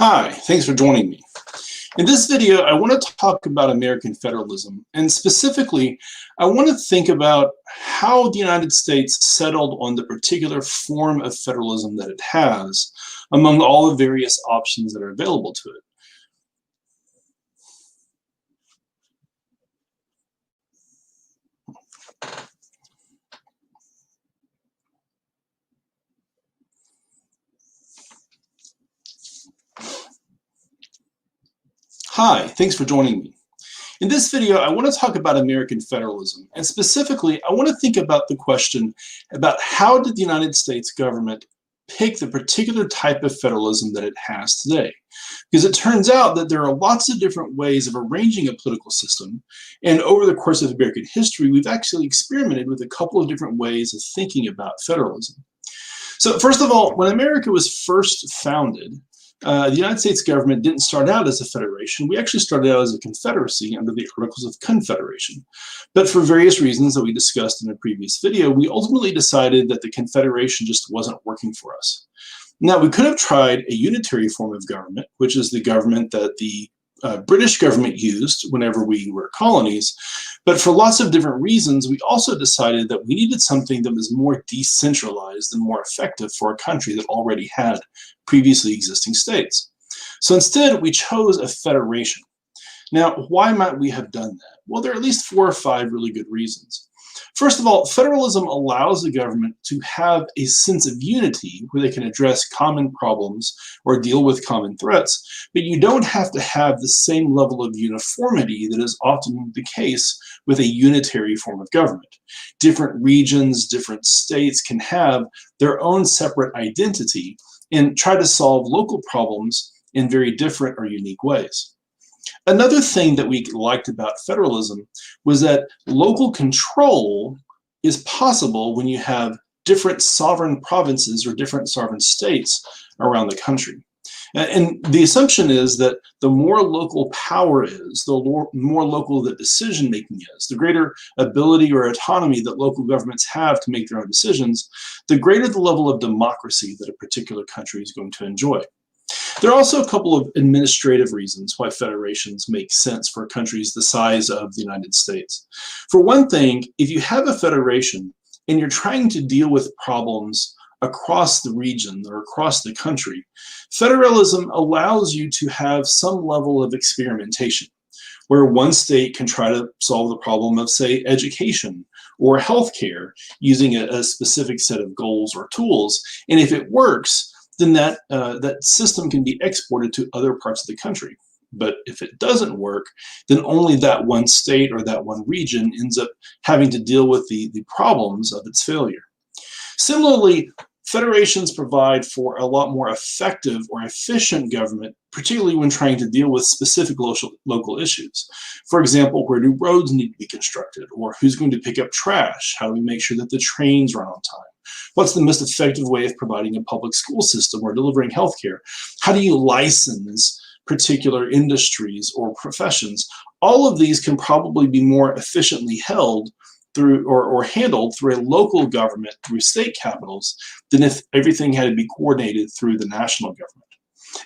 Hi, thanks for joining me. In this video, I want to talk about American federalism, and specifically, I want to think about how the United States settled on the particular form of federalism that it has among all the various options that are available to it. Hi, thanks for joining me. In this video, I want to talk about American federalism, and specifically, I want to think about the question about how did the United States government pick the particular type of federalism that it has today. Because it turns out that there are lots of different ways of arranging a political system, and over the course of American history, we've actually experimented with a couple of different ways of thinking about federalism. So first of all, when America was first founded, the United States government didn't start out as a federation. We actually started out as a confederacy under the Articles of Confederation. But for various reasons that we discussed in a previous video, we ultimately decided that the confederation just wasn't working for us. Now, we could have tried a unitary form of government, which is the government that the British government used whenever we were colonies, but for lots of different reasons, we also decided that we needed something that was more decentralized and more effective for a country that already had previously existing states. So instead, we chose a federation. Now, why might we have done that? Well, there are at least 4 or 5 really good reasons. First of all, federalism allows the government to have a sense of unity where they can address common problems or deal with common threats, but you don't have to have the same level of uniformity that is often the case with a unitary form of government. Different regions, different states can have their own separate identity and try to solve local problems in very different or unique ways. Another thing that we liked about federalism was that local control is possible when you have different sovereign provinces or different sovereign states around the country. And the assumption is that the more local power is, the more local the decision making is, the greater ability or autonomy that local governments have to make their own decisions, the greater the level of democracy that a particular country is going to enjoy. There are also a couple of administrative reasons why federations make sense for countries the size of the United States. For one thing, if you have a federation and you're trying to deal with problems across the region or across the country, federalism allows you to have some level of experimentation, where one state can try to solve the problem of, say, education or healthcare using a specific set of goals or tools. And if it works, then that system can be exported to other parts of the country. But if it doesn't work, then only that one state or that one region ends up having to deal with the problems of its failure. Similarly, federations provide for a lot more effective or efficient government, particularly when trying to deal with specific local issues. For example, where do roads need to be constructed? Or who's going to pick up trash? How do we make sure that the trains run on time? What's the most effective way of providing a public school system or delivering healthcare? How do you license particular industries or professions? All of these can probably be more efficiently held through or handled through a local government, through state capitals, than if everything had to be coordinated through the national government.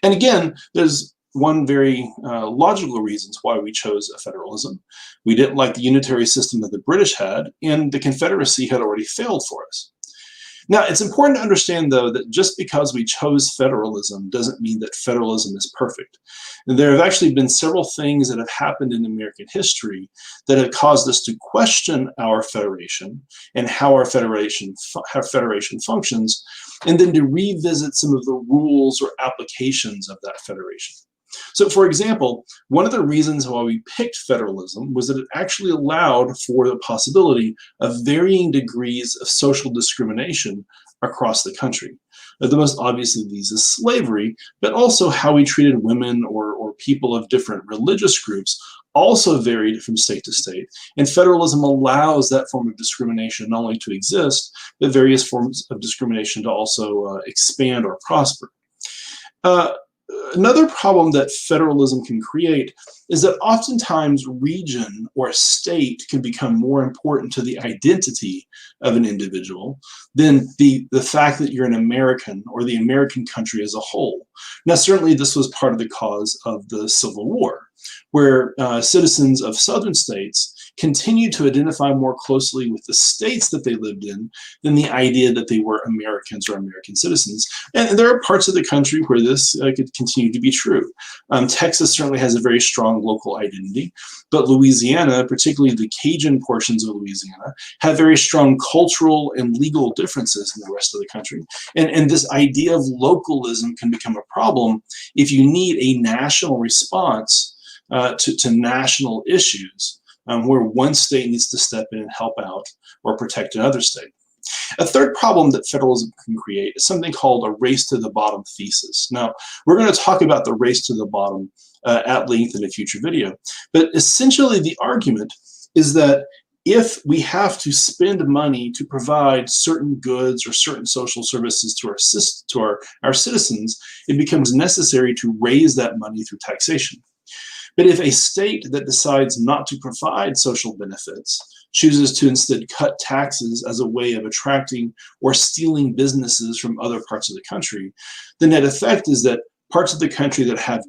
And again, there's one very logical reasons why we chose a federalism. We didn't like the unitary system that the British had, and the Confederacy had already failed for us. Now, it's important to understand, though, that just because we chose federalism doesn't mean that federalism is perfect. And there have actually been several things that have happened in American history that have caused us to question our federation and how our federation functions, and then to revisit some of the rules or applications of that federation. So, for example, one of the reasons why we picked federalism was that it actually allowed for the possibility of varying degrees of social discrimination across the country. The most obvious of these is slavery, but also how we treated women or people of different religious groups also varied from state to state. And federalism allows that form of discrimination not only to exist, but various forms of discrimination to also expand or prosper. Another problem that federalism can create is that oftentimes region or state can become more important to the identity of an individual than the fact that you're an American or the American country as a whole. Now, certainly this was part of the cause of the Civil War, where citizens of southern states continued to identify more closely with the states that they lived in than the idea that they were Americans or American citizens. And there are parts of the country where this could continue to be true. Texas certainly has a very strong local identity, but Louisiana, particularly the Cajun portions of Louisiana, have very strong cultural and legal differences in the rest of the country. And this idea of localism can become a problem if you need a national response to national issues, where one state needs to step in and help out or protect another state. A third problem that federalism can create is something called a race to the bottom thesis. Now, we're going to talk about the race to the bottom at length in a future video, but essentially the argument is that if we have to spend money to provide certain goods or certain social services to our citizens, it becomes necessary to raise that money through taxation. But if a state that decides not to provide social benefits chooses to instead cut taxes as a way of attracting or stealing businesses from other parts of the country, the net effect is that parts of the country that have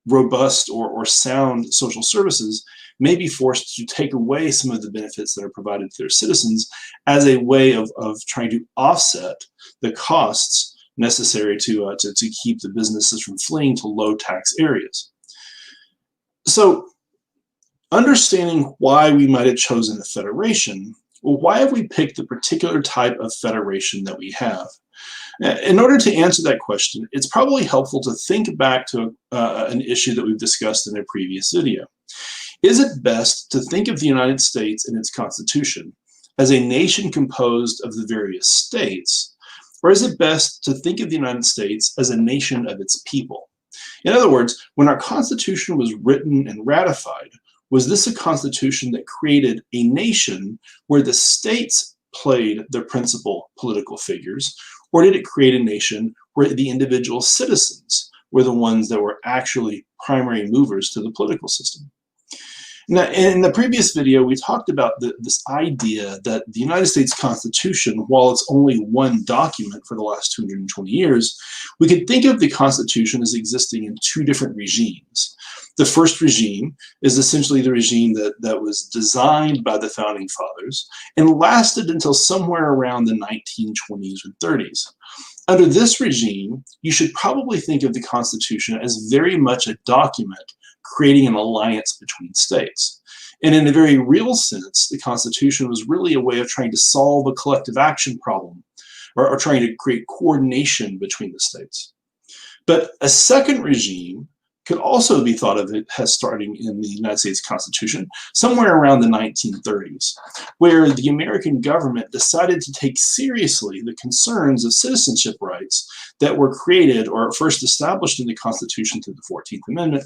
robust or sound social services may be forced to take away some of the benefits that are provided to their citizens as a way of trying to offset the costs necessary to keep the businesses from fleeing to low tax areas. So, understanding why we might have chosen a federation, well, why have we picked the particular type of federation that we have? In order to answer that question, it's probably helpful to think back to an issue that we've discussed in a previous video. Is it best to think of the United States and its Constitution as a nation composed of the various states, or is it best to think of the United States as a nation of its people? In other words, when our Constitution was written and ratified, was this a Constitution that created a nation where the states played the principal political figures, or did it create a nation where the individual citizens were the ones that were actually primary movers to the political system? Now, in the previous video, we talked about this idea that the United States Constitution, while it's only one document for the last 220 years, we could think of the Constitution as existing in two different regimes. The first regime is essentially the regime that was designed by the Founding Fathers and lasted until somewhere around the 1920s and 30s. Under this regime, you should probably think of the Constitution as very much a document creating an alliance between states. And in a very real sense, the Constitution was really a way of trying to solve a collective action problem, or trying to create coordination between the states. But a second regime could also be thought of it as starting in the United States Constitution somewhere around the 1930s, where the American government decided to take seriously the concerns of citizenship rights that were created or first established in the Constitution through the 14th Amendment,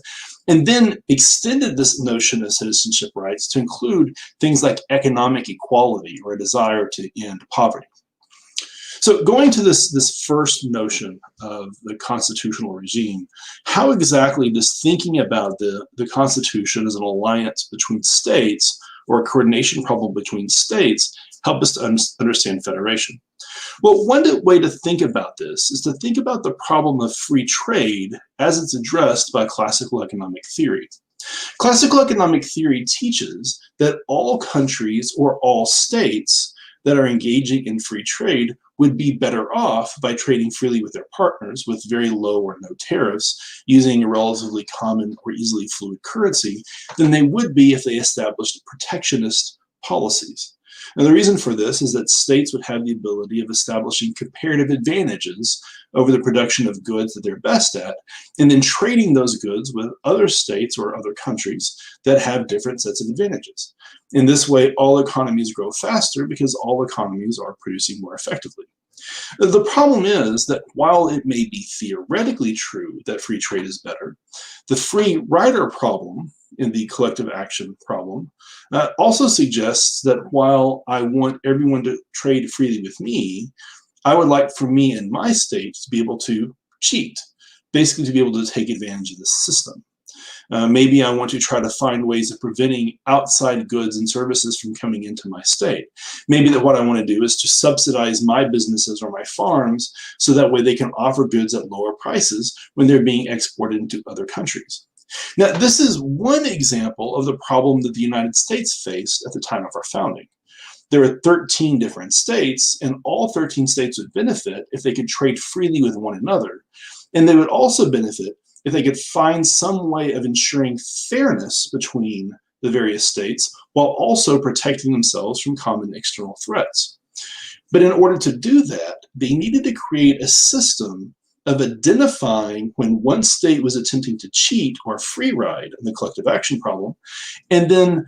and then extended this notion of citizenship rights to include things like economic equality or a desire to end poverty. So going to this first notion of the constitutional regime, how exactly does thinking about the Constitution as an alliance between states or a coordination problem between states help us to understand federation? Well, one way to think about this is to think about the problem of free trade as it's addressed by classical economic theory. Classical economic theory teaches that all countries or all states that are engaging in free trade would be better off by trading freely with their partners with very low or no tariffs, using a relatively common or easily fluid currency, than they would be if they established protectionist policies. And the reason for this is that states would have the ability of establishing comparative advantages over the production of goods that they're best at, and then trading those goods with other states or other countries that have different sets of advantages. In this way, all economies grow faster because all economies are producing more effectively. The problem is that while it may be theoretically true that free trade is better, the free rider problem in the collective action problem also suggests that while I want everyone to trade freely with me, I would like for me and my state to be able to cheat, basically to be able to take advantage of the system. Maybe I want to try to find ways of preventing outside goods and services from coming into my state. Maybe that what I want to do is to subsidize my businesses or my farms so that way they can offer goods at lower prices when they're being exported into other countries. Now, this is one example of the problem that the United States faced at the time of our founding. There are 13 different states, and all 13 states would benefit if they could trade freely with one another. And they would also benefit if they could find some way of ensuring fairness between the various states while also protecting themselves from common external threats. But in order to do that, they needed to create a system of identifying when one state was attempting to cheat or free ride in the collective action problem, and then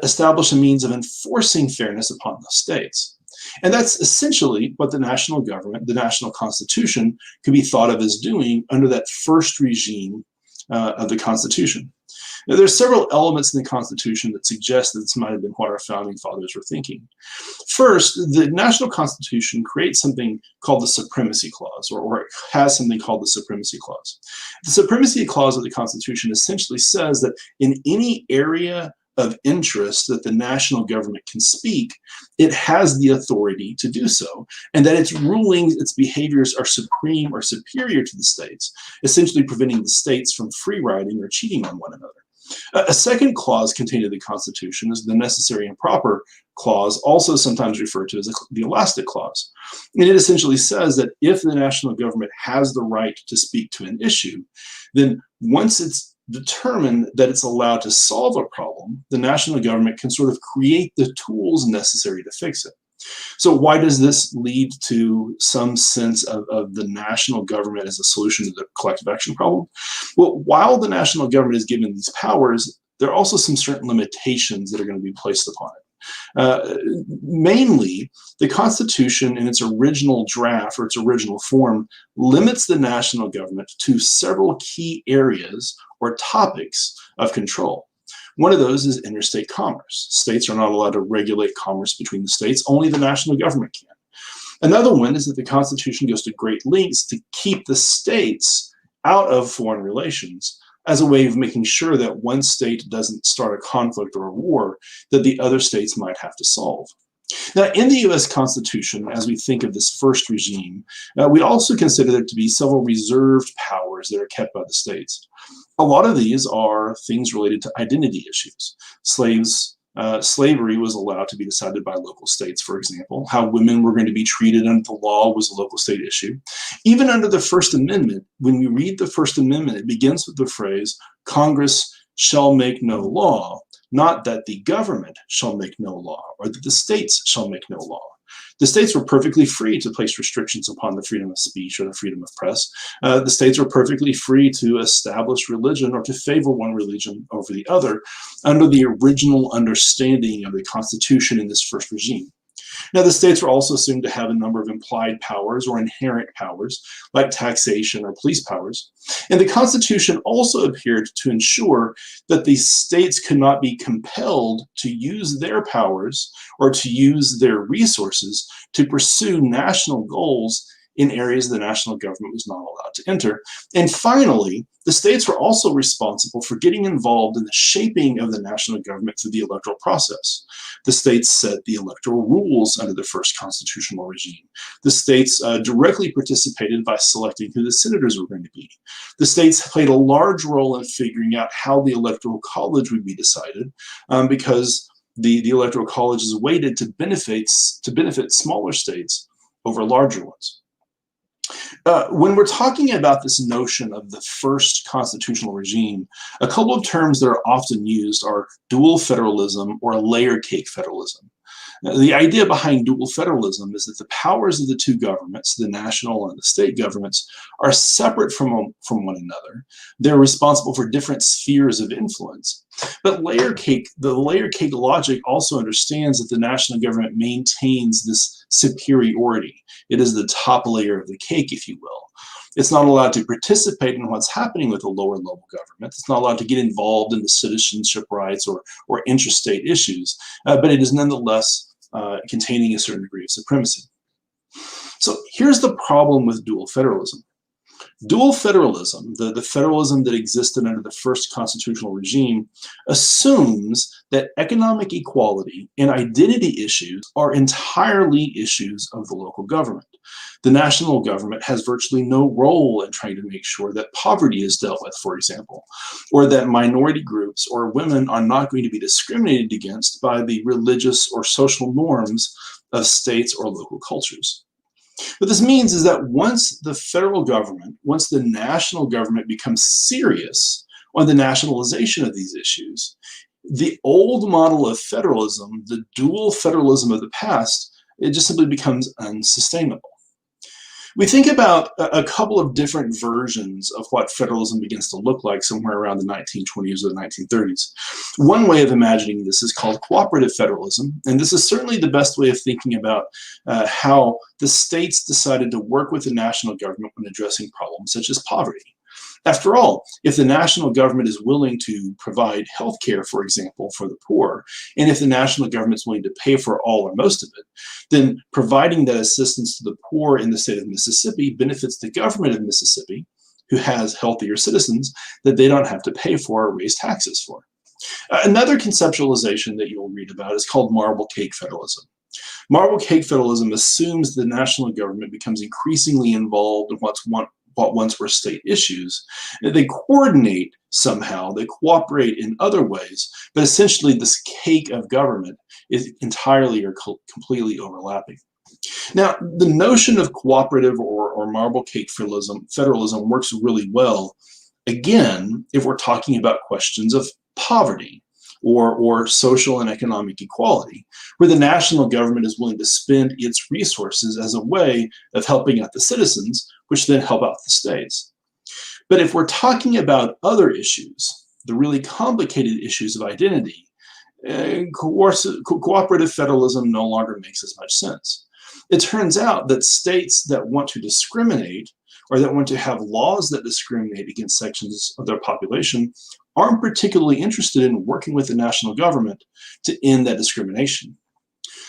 establish a means of enforcing fairness upon the states. And that's essentially what the national government, the national constitution, could be thought of as doing under that first regime of the Constitution. Now, there's several elements in the Constitution that suggest that this might have been what our founding fathers were thinking. First, the national Constitution creates something called the Supremacy Clause, or it has something called the Supremacy Clause. The Supremacy Clause of the Constitution essentially says that in any area of interest that the national government can speak, it has the authority to do so, and that its rulings, its behaviors are supreme or superior to the states, essentially preventing the states from free riding or cheating on one another. A second clause contained in the Constitution is the necessary and proper clause, also sometimes referred to as the elastic clause. And it essentially says that if the national government has the right to speak to an issue, then once it's determined that it's allowed to solve a problem, the national government can sort of create the tools necessary to fix it. So why does this lead to some sense of the national government as a solution to the collective action problem? Well, while the national government is given these powers, there are also some certain limitations that are going to be placed upon it. Mainly, the Constitution in its original draft or its original form limits the national government to several key areas or topics of control. One of those is interstate commerce. States are not allowed to regulate commerce between the states, only the national government can. Another one is that the Constitution goes to great lengths to keep the states out of foreign relations as a way of making sure that one state doesn't start a conflict or a war that the other states might have to solve. Now, in the U.S. Constitution, as we think of this first regime, we also consider there to be several reserved powers that are kept by the states. A lot of these are things related to identity issues. Slavery was allowed to be decided by local states, for example. How women were going to be treated under the law was a local state issue. Even under the First Amendment, when we read the First Amendment, it begins with the phrase, Congress shall make no law, not that the government shall make no law, or that the states shall make no law. The states were perfectly free to place restrictions upon the freedom of speech or the freedom of press. The states were perfectly free to establish religion or to favor one religion over the other under the original understanding of the Constitution in this first regime. Now, the states were also assumed to have a number of implied powers or inherent powers, like taxation or police powers. And the Constitution also appeared to ensure that the states could not be compelled to use their powers or to use their resources to pursue national goals in areas the national government was not allowed to enter. And finally, the states were also responsible for getting involved in the shaping of the national government through the electoral process. The states set the electoral rules under the first constitutional regime. The states directly participated by selecting who the senators were going to be. The states played a large role in figuring out how the electoral college would be decided because the electoral college is weighted to benefit smaller states over larger ones. When we're talking about this notion of the first constitutional regime, a couple of terms that are often used are dual federalism or layer cake federalism. The idea behind dual federalism is that the powers of the two governments, the national and the state governments, are separate from one another. They're responsible for different spheres of influence. But the layer cake logic also understands that the national government maintains this superiority. It is the top layer of the cake, if you will. It's not allowed to participate in what's happening with the lower level government. It's not allowed to get involved in the citizenship rights or interstate issues, but it is nonetheless containing a certain degree of supremacy. So here's the problem with dual federalism. Dual federalism, the federalism that existed under the first constitutional regime, assumes that economic equality and identity issues are entirely issues of the local government. The national government has virtually no role in trying to make sure that poverty is dealt with, for example, or that minority groups or women are not going to be discriminated against by the religious or social norms of states or local cultures. What this means is that once the federal government, once the national government becomes serious on the nationalization of these issues, the old model of federalism, the dual federalism of the past, it just simply becomes unsustainable. We think about a couple of different versions of what federalism begins to look like somewhere around the 1920s or the 1930s. One way of imagining this is called cooperative federalism, and this is certainly the best way of thinking about how the states decided to work with the national government when addressing problems such as poverty. After all, if the national government is willing to provide health care, for example, for the poor, and if the national government is willing to pay for all or most of it, then providing that assistance to the poor in the state of Mississippi benefits the government of Mississippi, who has healthier citizens that they don't have to pay for or raise taxes for. Another conceptualization that you'll read about is called marble cake federalism. Marble cake federalism assumes the national government becomes increasingly involved in what once were state issues. They coordinate somehow, they cooperate in other ways, but essentially this cake of government is entirely or completely overlapping. Now, the notion of cooperative or marble cake federalism works really well, again, if we're talking about questions of poverty or social and economic equality, where the national government is willing to spend its resources as a way of helping out the citizens, which then help out the states. But if we're talking about other issues, the really complicated issues of identity, cooperative federalism no longer makes as much sense. It turns out that states that want to discriminate or that want to have laws that discriminate against sections of their population aren't particularly interested in working with the national government to end that discrimination.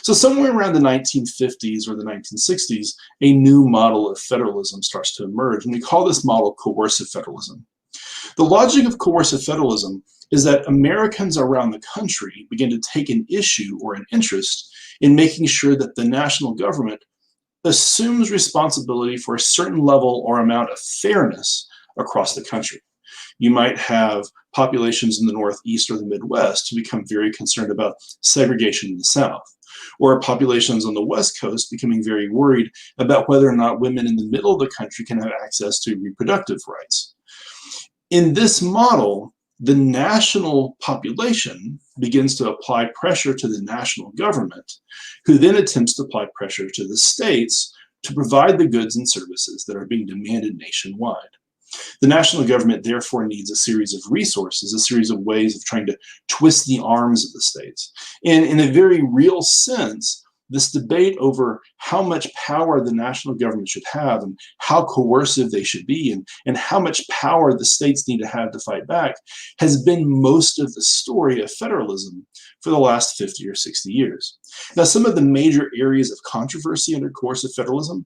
So somewhere around the 1950s or the 1960s, a new model of federalism starts to emerge, and we call this model coercive federalism. The logic of coercive federalism is that Americans around the country begin to take an issue or an interest in making sure that the national government assumes responsibility for a certain level or amount of fairness across the country. You might have populations in the Northeast or the Midwest who become very concerned about segregation in the South, or populations on the West Coast becoming very worried about whether or not women in the middle of the country can have access to reproductive rights. In this model, the national population begins to apply pressure to the national government, who then attempts to apply pressure to the states to provide the goods and services that are being demanded nationwide. The national government therefore needs a series of resources, a series of ways of trying to twist the arms of the states. And in a very real sense, this debate over how much power the national government should have and how coercive they should be and how much power the states need to have to fight back has been most of the story of federalism for the last 50 or 60 years. Now, some of the major areas of controversy under coercive federalism,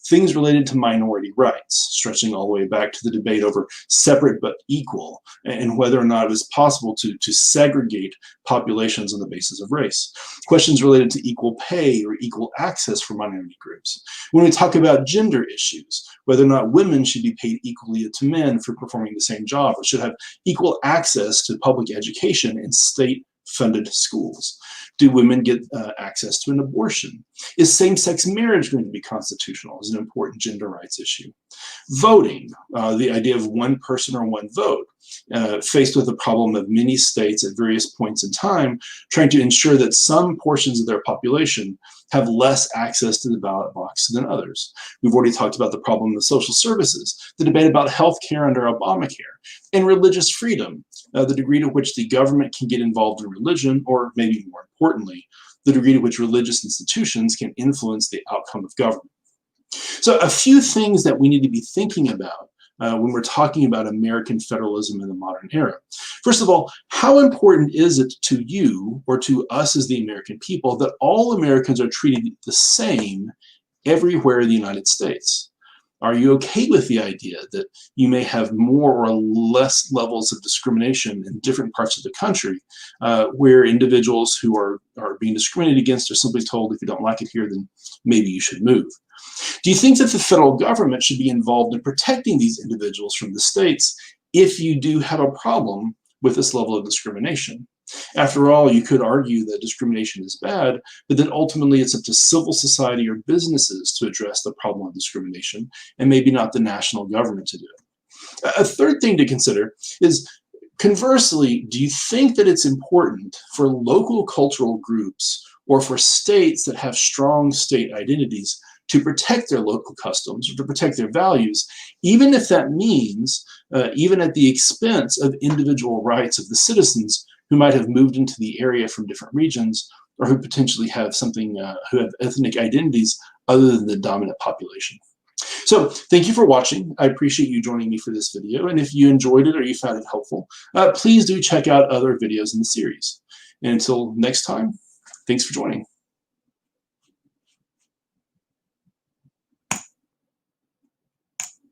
things related to minority rights, stretching all the way back to the debate over separate but equal, and whether or not it is possible to segregate populations on the basis of race. Questions related to equal pay or equal access for minority groups. When we talk about gender issues, whether or not women should be paid equally to men for performing the same job, or should have equal access to public education in state-funded schools. Do women get access to an abortion? Is same-sex marriage going to be constitutional? Is an important gender rights issue. Voting, the idea of one person or one vote, faced with the problem of many states at various points in time trying to ensure that some portions of their population have less access to the ballot box than others. We've already talked about the problem of social services, the debate about health care under Obamacare, and religious freedom, the degree to which the government can get involved in religion, or maybe more importantly, the degree to which religious institutions can influence the outcome of government. So a few things that we need to be thinking about when we're talking about American federalism in the modern era. First of all, how important is it to you or to us as the American people that all Americans are treated the same everywhere in the United States? Are you okay with the idea that you may have more or less levels of discrimination in different parts of the country, where individuals who are being discriminated against are simply told, if you don't like it here, then maybe you should move? Do you think that the federal government should be involved in protecting these individuals from the states if you do have a problem with this level of discrimination? After all, you could argue that discrimination is bad, but then ultimately it's up to civil society or businesses to address the problem of discrimination, and maybe not the national government to do it. A third thing to consider is, conversely, do you think that it's important for local cultural groups or for states that have strong state identities to protect their local customs or to protect their values, even if that means, even at the expense of individual rights of the citizens who might have moved into the area from different regions, or who potentially have who have ethnic identities other than the dominant population? So thank you for watching. I appreciate you joining me for this video. And if you enjoyed it or you found it helpful, please do check out other videos in the series. And until next time, thanks for joining.